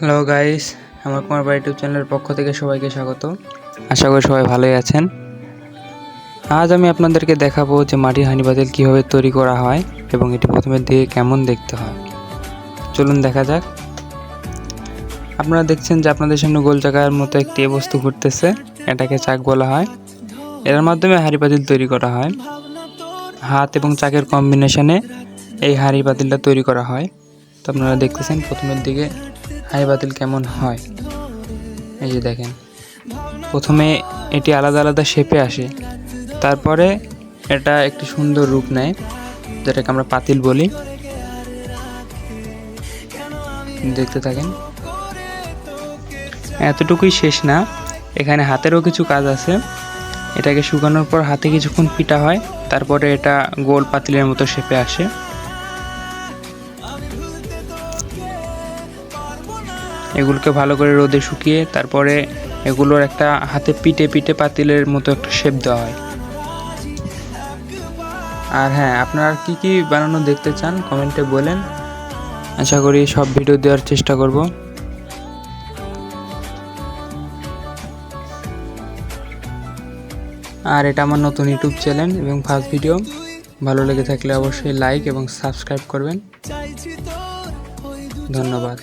Hello guys, আমার কুমার বাড়ি YouTube চ্যানেলের পক্ষ থেকে সবাইকে স্বাগত। আশা করি সবাই ভালোই আছেন। আজ আমি আপনাদেরকে দেখাবো যে মাটির হাঁড়ি পাতিল কীভাবে তৈরি করা হয় এবং এটি প্রথমে দিয়ে কেমন দেখতে হয়। চলুন দেখা যাক। আপনারা দেখছেন যে আপনাদের সামনে গোল জায়গার মতো একটি বস্তু ঘুরতেছে, এটাকে চাক বলা হয়। এর মাধ্যমে হাঁড়ি পাতিল তৈরি করা হয়। হাত এবং চাকের কম্বিনেশনে এই হাঁড়ি পাতিলটা তৈরি করা হয়। তো আপনারা দেখতেছেন প্রথমের দিকে হাঁড়ি পাতিল কেমন হয়। এই যে দেখেন, প্রথমে এটি আলাদা আলাদা শেপে আসে, তারপরে এটা একটি সুন্দর রূপ নেয়, যেটাকে আমরা পাতিল বলি। দেখতে থাকেন। এতটুকুই শেষ না, এখানে হাতেরও কিছু কাজ আছে। এটাকে শুকানোর পর হাতে কিছুক্ষণ পিটা হয়, তারপরে এটা গোল পাতিলের মতো শেপে আসে। এগুলোকে ভালো করে রোদে শুকিয়ে তারপরে এগুলোর একটা হাতে পিটে পিটে পাতিলের মতো একটা শেপ দেওয়া হয়। আর হ্যাঁ, আপনারা কি কি বানানো দেখতে চান কমেন্টে বলেন। আশা করি সব ভিডিও দেওয়ার চেষ্টা করব। আর এটা আমার নতুন ইউটিউব চ্যানেল এবং ফার্স্ট ভিডিও। ভালো লেগে থাকলে অবশ্যই লাইক এবং সাবস্ক্রাইব করবেন। ধন্যবাদ।